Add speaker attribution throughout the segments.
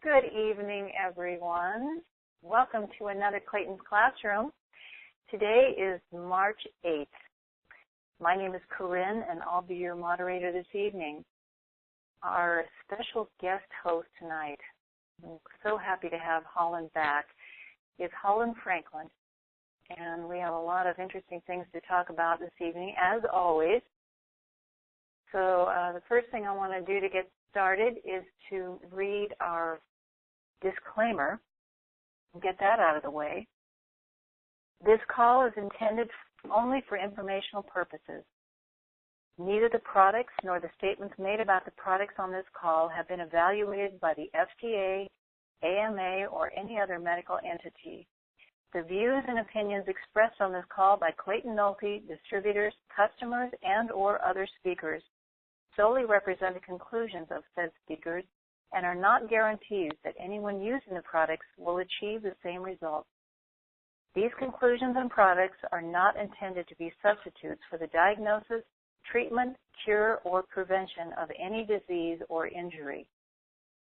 Speaker 1: Good evening, everyone. Welcome to another Clayton's Classroom. Today is March 8th. My name is Corinne, and I'll be your moderator this evening. Our special guest host tonight, I'm so happy to have Holland back, is Holland Franklin. And we have a lot of interesting things to talk about this evening, as always. So the first thing I want to do to get started is to read our disclaimer and get that out of the way. This call is intended only for informational purposes. Neither the products nor the statements made about the products on this call have been evaluated by the FDA, AMA, or any other medical entity. The views and opinions expressed on this call by Clayton Nolte, distributors, customers, and or other speakers solely represent the conclusions of said speakers and are not guarantees that anyone using the products will achieve the same results. These conclusions and products are not intended to be substitutes for the diagnosis, treatment, cure, or prevention of any disease or injury,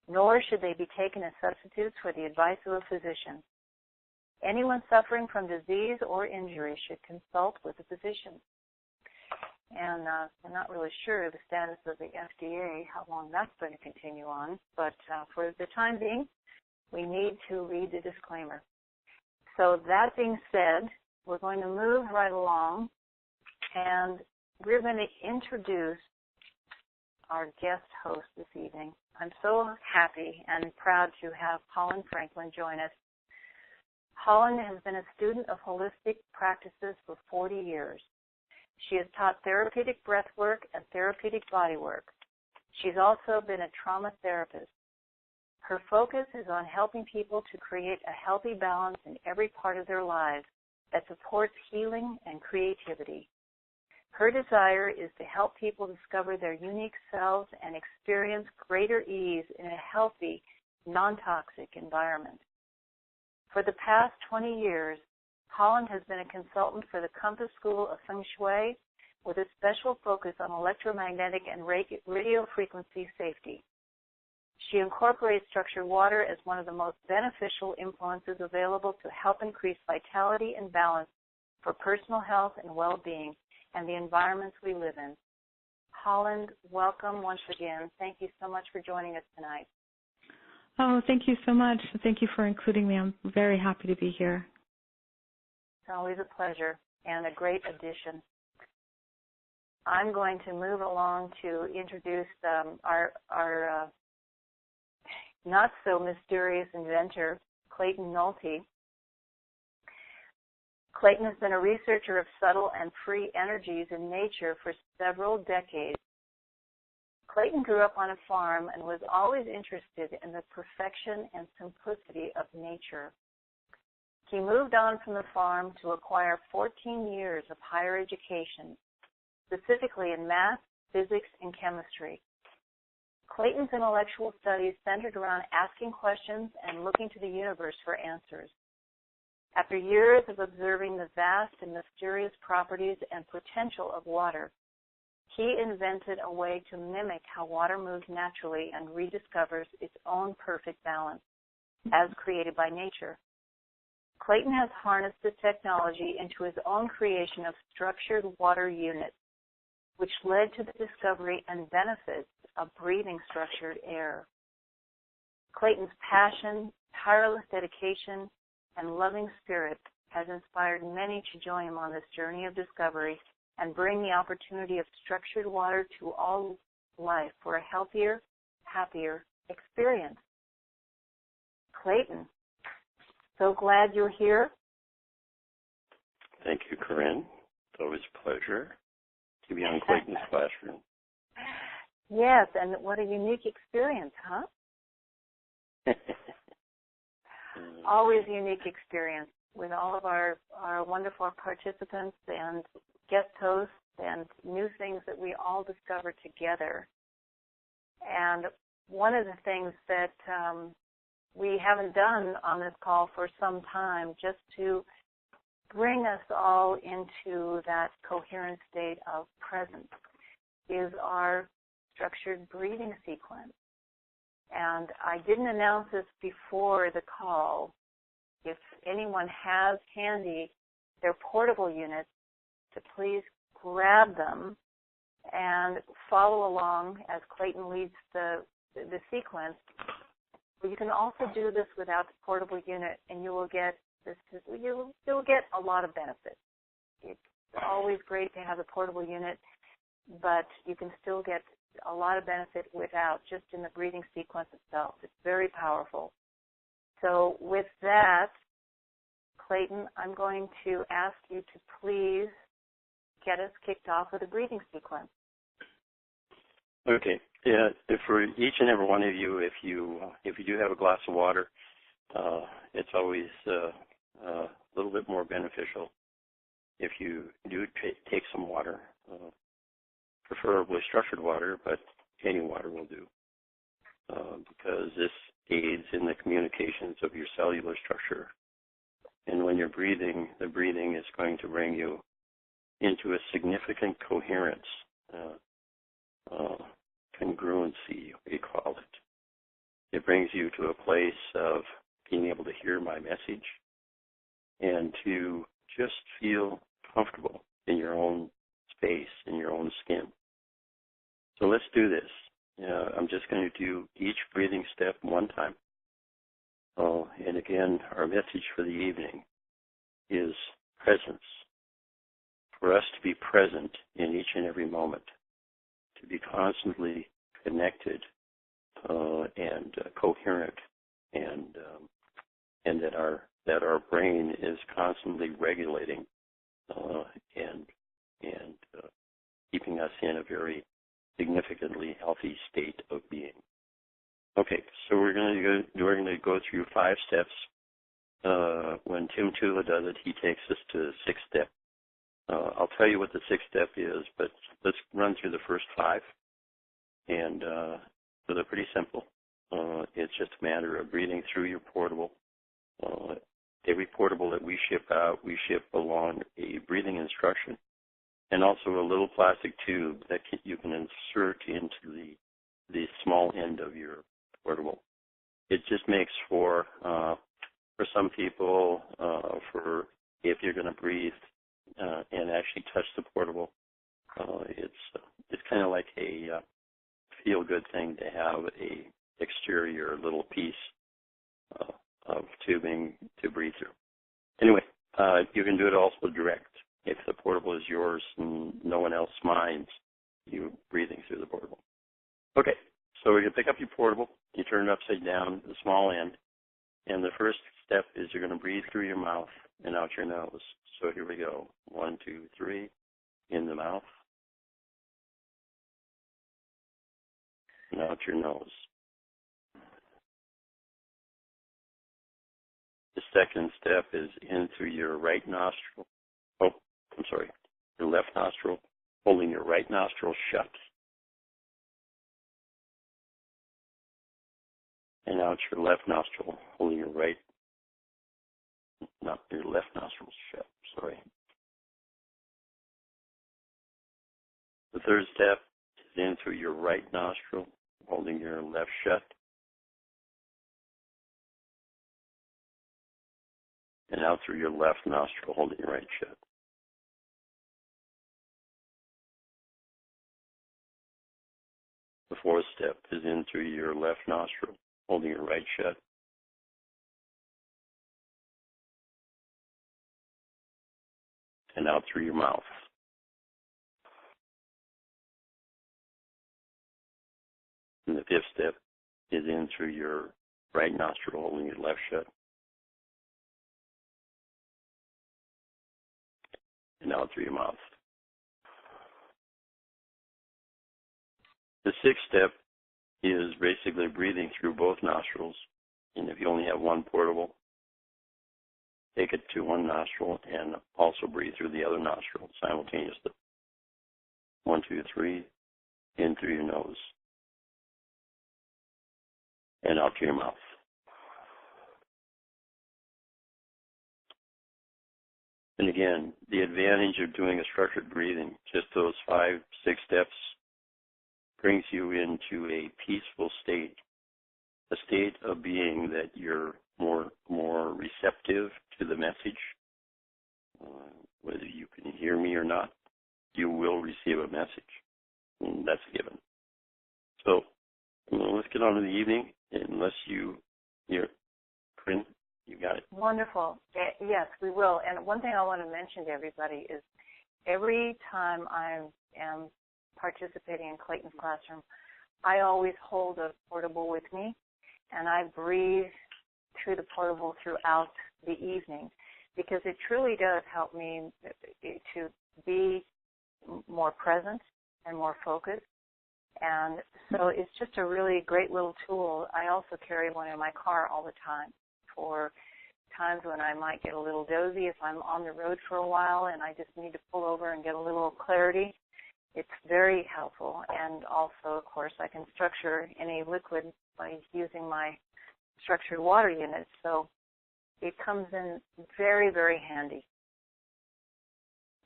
Speaker 1: nor should they be taken as substitutes for the advice of a physician. Anyone suffering from disease or injury should consult with a physician. And we're not really sure of the status of the FDA, how long that's going to continue on, but for the time being, we need to read the disclaimer. So that being said, we're going to move right along, and we're going to introduce our guest host this evening. I'm so happy and proud to have Holland Franklin join us. Holland has been a student of holistic practices for 40 years. She has taught therapeutic breath work and therapeutic body work. She's also been a trauma therapist. Her focus is on helping people to create a healthy balance in every part of their lives that supports healing and creativity. Her desire is to help people discover their unique selves and experience greater ease in a healthy, non-toxic environment. For the past 20 years, Holland has been a consultant for the Compass School of Feng Shui with a special focus on electromagnetic and radio frequency safety. She incorporates structured water as one of the most beneficial influences available to help increase vitality and balance for personal health and well-being and the environments we live in. Holland, welcome once again. Thank you so much for joining us tonight.
Speaker 2: Oh, thank you so much. Thank you for including me. I'm very happy to be here.
Speaker 1: It's always a pleasure and a great addition. I'm going to move along to introduce our not-so-mysterious inventor, Clayton Nolte. Clayton has been a researcher of subtle and free energies in nature for several decades. Clayton grew up on a farm and was always interested in the perfection and simplicity of nature. He moved on from the farm to acquire 14 years of higher education, specifically in math, physics, and chemistry. Clayton's intellectual studies centered around asking questions and looking to the universe for answers. After years of observing the vast and mysterious properties and potential of water, he invented a way to mimic how water moves naturally and rediscovers its own perfect balance, as created by nature. Clayton has harnessed this technology into his own creation of structured water units, which led to the discovery and benefits of breathing structured air. Clayton's passion, tireless dedication, and loving spirit has inspired many to join him on this journey of discovery and bring the opportunity of structured water to all life for a healthier, happier experience. Clayton, so glad you're here.
Speaker 3: Thank you, Corinne. It's always a pleasure to be on Clayton's Classroom.
Speaker 1: Yes, and what a unique experience, huh? Always a unique experience with all of our wonderful participants and guest hosts and new things that we all discover together. And one of the things that we haven't done on this call for some time, just to bring us all into that coherent state of presence, is our structured breathing sequence. And I didn't announce this before the call. If anyone has handy their portable units, to please grab them and follow along as Clayton leads the sequence. But you can also do this without the portable unit, and you will get you'll get a lot of benefit. It's always great to have a portable unit, but you can still get a lot of benefit without, just in the breathing sequence itself. It's very powerful. So with that, Clayton, I'm going to ask you to please get us kicked off with a breathing sequence.
Speaker 3: Okay. Yeah. For each and every one of you, if you do have a glass of water, it's always a little bit more beneficial if you do take some water, preferably structured water, but any water will do, because this aids in the communications of your cellular structure. And when you're breathing, the breathing is going to bring you into a significant coherence, congruency, we call it. It brings you to a place of being able to hear my message and to just feel comfortable in your own space, in your own skin. So let's do this. I'm just going to do each breathing step one time. And again, our message for the evening is presence. For us to be present in each and every moment, to be constantly connected and coherent, and that our brain is constantly regulating and keeping us in a very significantly healthy state of being. Okay, so we're going to go through 5 steps. When Tim Tula does it, he takes us to the 6th step. I'll tell you what the 6th step is, but let's run through the first 5. And so they're pretty simple. It's just a matter of breathing through your portable. Every portable that we ship out, we ship along a breathing instruction and also a little plastic tube that you can insert into the small end of your portable. It just makes for some people, for if you're going to breathe and actually touch the portable, it's kind of like a feel-good thing to have a exterior little piece of tubing to breathe through. Anyway, you can do it also direct. If the portable is yours and no one else minds you breathing through the portable. Okay, so we can pick up your portable, you turn it upside down, the small end, and the first step is you're going to breathe through your mouth and out your nose. So here we go. 1, 2, 3, in the mouth and out your nose. The second step is in through your right nostril. Your left nostril, holding your right nostril shut. And out your left nostril, holding your left nostril shut. Sorry. The third step is in through your right nostril, holding your left shut. And out through your left nostril, holding your right shut. The fourth step is in through your left nostril, holding your right shut. And out through your mouth. And the fifth step is in through your right nostril, holding your left shut. And out through your mouth. The sixth step is basically breathing through both nostrils. And if you only have one portable, take it to one nostril and also breathe through the other nostril simultaneously. 1, 2, 3, in through your nose and out through your mouth. And again, the advantage of doing a structured breathing, just those 5, 6 steps, brings you into a peaceful state a state of being that you're more receptive to the message. Whether you can hear me or not, you will receive a message. And that's a given. So let's get on to the evening. Unless you're Corinne, you got it.
Speaker 1: Wonderful. Yes, we will. And one thing I want to mention to everybody is every time I am participating in Clayton's classroom, I always hold a portable with me, and I breathe through the portable throughout the evening, because it truly does help me to be more present and more focused. And so it's just a really great little tool. I also carry one in my car all the time for times when I might get a little dozy if I'm on the road for a while and I just need to pull over and get a little clarity. It's very helpful. And also, of course, I can structure any liquid by using my structured water unit. So it comes in very, very handy.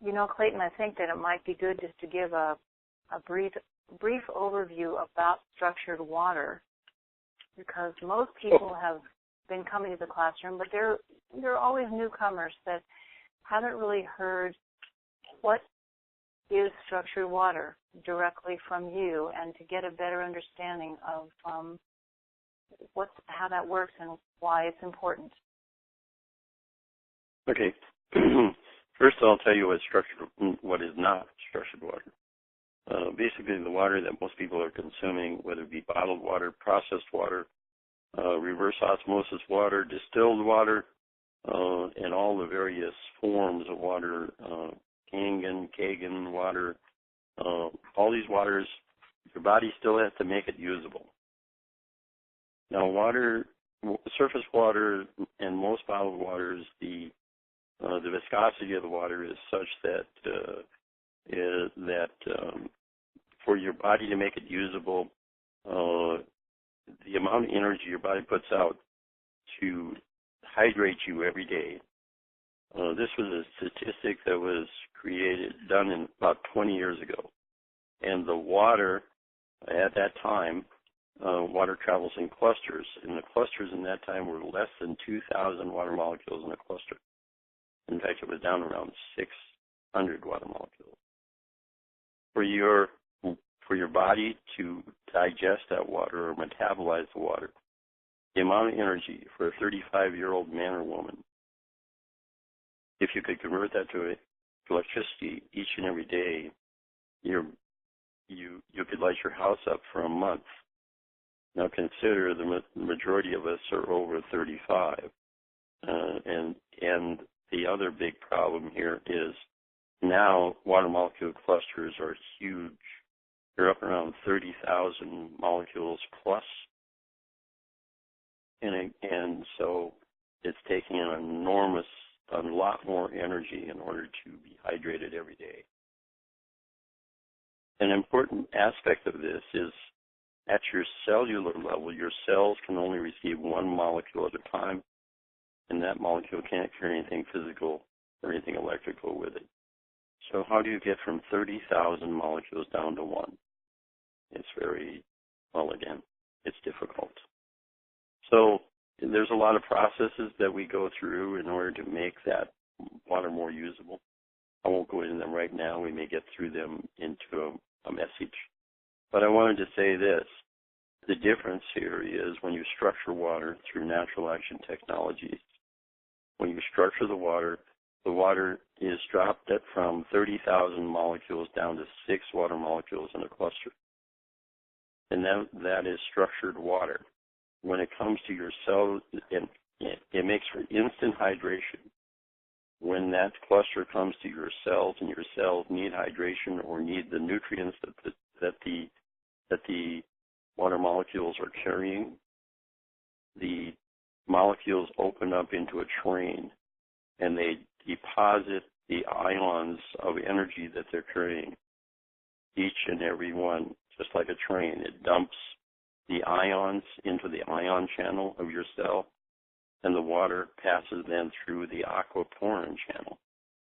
Speaker 1: You know, Clayton, I think that it might be good just to give a brief overview about structured water, because most people have been coming to the classroom, but there are always newcomers that haven't really heard what is structured water directly from you, and to get a better understanding of how that works and why it's important.
Speaker 3: Okay. First, I'll tell you what is not structured water. Basically, the water that most people are consuming, whether it be bottled water, processed water, reverse osmosis water, distilled water, and all the various forms of water, Kangen water, all these waters, your body still has to make it usable. Now, surface water and most bottled waters, the viscosity of the water is such that for your body to make it usable, the amount of energy your body puts out to hydrate you every day. This was a statistic that was done in about 20 years ago. And the water, at that time, water travels in clusters. And the clusters in that time were less than 2,000 water molecules in a cluster. In fact, it was down around 600 water molecules. For your body to digest that water or metabolize the water, the amount of energy for a 35-year-old man or woman, if you could convert that to electricity each and every day, you could light your house up for a month. Now consider the majority of us are over 35, and the other big problem here is now water molecule clusters are huge. They're up around 30,000 molecules plus, and so it's taking a lot more energy in order to be hydrated every day. An important aspect of this is at your cellular level, your cells can only receive one molecule at a time, and that molecule can't carry anything physical or anything electrical with it. So how do you get from 30,000 molecules down to one? It's it's difficult. So there's a lot of processes that we go through in order to make that water more usable. I won't go into them right now. We may get through them into a message. But I wanted to say this. The difference here is when you structure water through natural action technologies, when you structure the water is dropped from 30,000 molecules down to 6 water molecules in a cluster. And that is structured water. When it comes to your cell, it makes for instant hydration. When that cluster comes to your cells and your cells need hydration or need the nutrients that the water molecules are carrying, the molecules open up into a train and they deposit the ions of energy that they're carrying. Each and every one, just like a train, it dumps the ions into the ion channel of your cell, and the water passes then through the aquaporin channel.